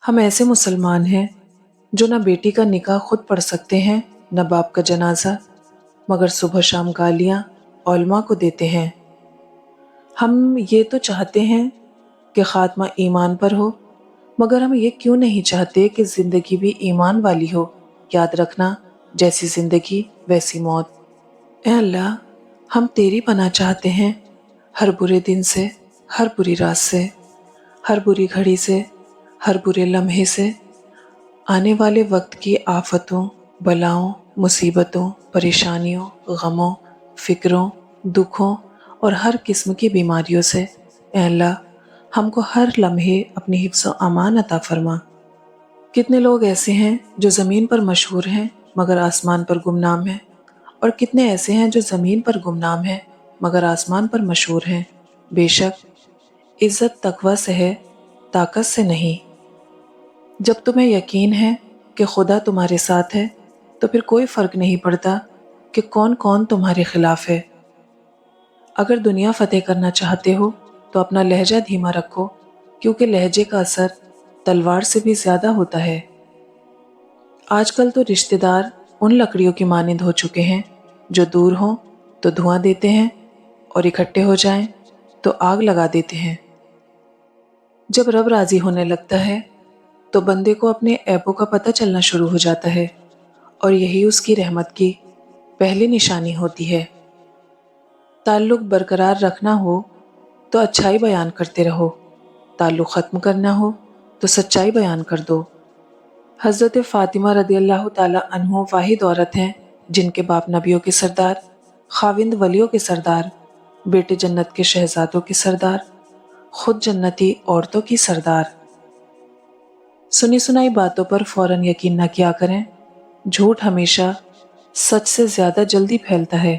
ہم ایسے مسلمان ہیں جو نہ بیٹی کا نکاح خود پڑھ سکتے ہیں نہ باپ کا جنازہ، مگر صبح شام گالیاں علماء کو دیتے ہیں۔ ہم یہ تو چاہتے ہیں کہ خاتمہ ایمان پر ہو، مگر ہم یہ کیوں نہیں چاہتے کہ زندگی بھی ایمان والی ہو؟ یاد رکھنا، جیسی زندگی ویسی موت۔ اے اللہ، ہم تیری پناہ چاہتے ہیں ہر برے دن سے، ہر بری رات سے، ہر بری گھڑی سے، ہر برے لمحے سے، آنے والے وقت کی آفتوں، بلاؤں، مصیبتوں، پریشانیوں، غموں، فکروں، دکھوں اور ہر قسم کی بیماریوں سے۔ اے اللہ، ہم کو ہر لمحے اپنی حفظ و امان عطا فرما۔ کتنے لوگ ایسے ہیں جو زمین پر مشہور ہیں مگر آسمان پر گمنام ہیں، اور کتنے ایسے ہیں جو زمین پر گمنام ہیں مگر آسمان پر مشہور ہیں۔ بے شک عزت تقوی سے ہے، طاقت سے نہیں۔ جب تمہیں یقین ہے کہ خدا تمہارے ساتھ ہے تو پھر کوئی فرق نہیں پڑتا کہ کون کون تمہارے خلاف ہے۔ اگر دنیا فتح کرنا چاہتے ہو تو اپنا لہجہ دھیما رکھو، کیونکہ لہجے کا اثر تلوار سے بھی زیادہ ہوتا ہے۔ آج کل تو رشتہ دار ان لکڑیوں کی مانند ہو چکے ہیں جو دور ہوں تو دھواں دیتے ہیں اور اکٹھے ہو جائیں تو آگ لگا دیتے ہیں۔ جب رب راضی ہونے لگتا ہے تو بندے کو اپنے عیبوں کا پتہ چلنا شروع ہو جاتا ہے، اور یہی اس کی رحمت کی پہلی نشانی ہوتی ہے۔ تعلق برقرار رکھنا ہو تو اچھائی بیان کرتے رہو، تعلق ختم کرنا ہو تو سچائی بیان کر دو۔ حضرت فاطمہ رضی اللہ تعالی عنہ واحد عورت ہیں جن کے باپ نبیوں کے سردار، خاوند ولیوں کے سردار، بیٹے جنت کے شہزادوں کے سردار، خود جنتی عورتوں کی سردار۔ سنی سنائی باتوں پر فوراً یقین نہ کیا کریں، جھوٹ ہمیشہ سچ سے زیادہ جلدی پھیلتا ہے۔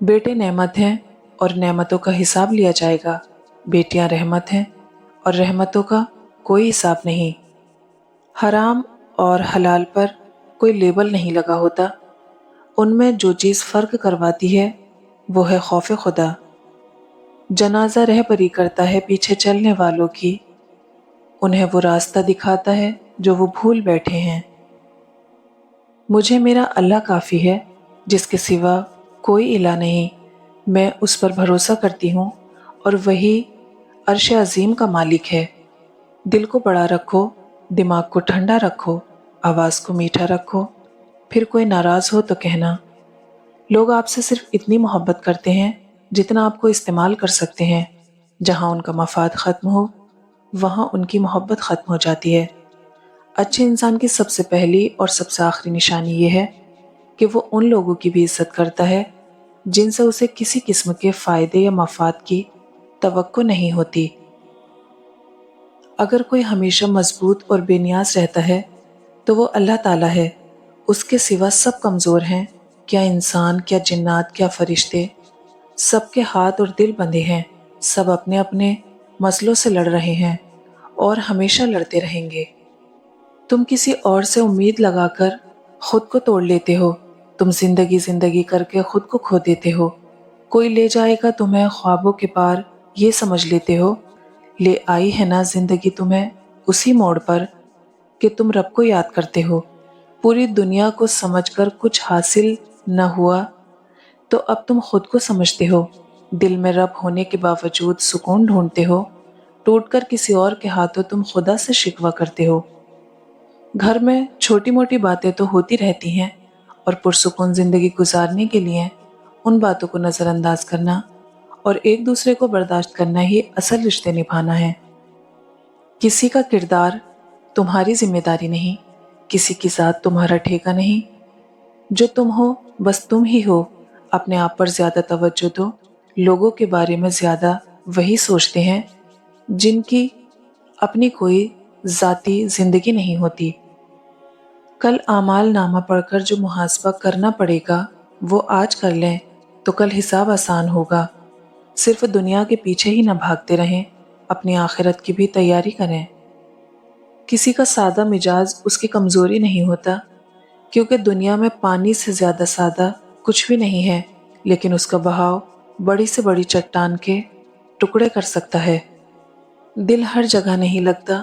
بیٹے نعمت ہیں اور نعمتوں کا حساب لیا جائے گا، بیٹیاں رحمت ہیں اور رحمتوں کا کوئی حساب نہیں۔ حرام اور حلال پر کوئی لیبل نہیں لگا ہوتا، ان میں جو چیز فرق کرواتی ہے وہ ہے خوف خدا۔ جنازہ رہبری کرتا ہے پیچھے چلنے والوں کی، انہیں وہ راستہ دکھاتا ہے جو وہ بھول بیٹھے ہیں۔ مجھے میرا اللہ کافی ہے، جس کے سوا کوئی الہ نہیں، میں اس پر بھروسہ کرتی ہوں اور وہی عرش عظیم کا مالک ہے۔ دل کو بڑا رکھو، دماغ کو ٹھنڈا رکھو، آواز کو میٹھا رکھو، پھر کوئی ناراض ہو تو کہنا۔ لوگ آپ سے صرف اتنی محبت کرتے ہیں جتنا آپ کو استعمال کر سکتے ہیں۔ جہاں ان کا مفاد ختم ہو وہاں ان کی محبت ختم ہو جاتی ہے۔ اچھے انسان کی سب سے پہلی اور سب سے آخری نشانی یہ ہے کہ وہ ان لوگوں کی بھی عزت کرتا ہے جن سے اسے کسی قسم کے فائدے یا مفاد کی توقع نہیں ہوتی۔ اگر کوئی ہمیشہ مضبوط اور بے نیاز رہتا ہے تو وہ اللہ تعالیٰ ہے، اس کے سوا سب کمزور ہیں، کیا انسان، کیا جنات، کیا فرشتے، سب کے ہاتھ اور دل بندھے ہیں، سب اپنے اپنے مسئلوں سے لڑ رہے ہیں اور ہمیشہ لڑتے رہیں گے۔ تم کسی اور سے امید لگا کر خود کو توڑ لیتے ہو، تم زندگی زندگی کر کے خود کو کھو دیتے ہو۔ کوئی لے جائے گا تمہیں خوابوں کے پار، یہ سمجھ لیتے ہو، لے آئی ہے نا زندگی تمہیں اسی موڑ پر کہ تم رب کو یاد کرتے ہو۔ پوری دنیا کو سمجھ کر کچھ حاصل نہ ہوا تو اب تم خود کو سمجھتے ہو، دل میں رب ہونے کے باوجود سکون ڈھونڈتے ہو، ٹوٹ کر کسی اور کے ہاتھوں تم خدا سے شکوہ کرتے ہو۔ گھر میں چھوٹی موٹی باتیں تو ہوتی رہتی ہیں، اور پرسکون زندگی گزارنے کے لیے ان باتوں کو نظر انداز کرنا اور ایک دوسرے کو برداشت کرنا ہی اصل رشتے نبھانا ہے۔ کسی کا کردار تمہاری ذمہ داری نہیں، کسی کی ذات تمہارا ٹھیکہ نہیں، جو تم ہو بس تم ہی ہو۔ اپنے آپ پر زیادہ توجہ دو، لوگوں کے بارے میں زیادہ وہی سوچتے ہیں جن کی اپنی کوئی ذاتی زندگی نہیں ہوتی۔ کل اعمال نامہ پڑھ کر جو محاسبہ کرنا پڑے گا وہ آج کر لیں تو کل حساب آسان ہوگا۔ صرف دنیا کے پیچھے ہی نہ بھاگتے رہیں، اپنی آخرت کی بھی تیاری کریں۔ کسی کا سادہ مزاج اس کی کمزوری نہیں ہوتا، کیونکہ دنیا میں پانی سے زیادہ سادہ کچھ بھی نہیں ہے، لیکن اس کا بہاؤ بڑی سے بڑی چٹان کے ٹکڑے کر سکتا ہے۔ دل ہر جگہ نہیں لگتا،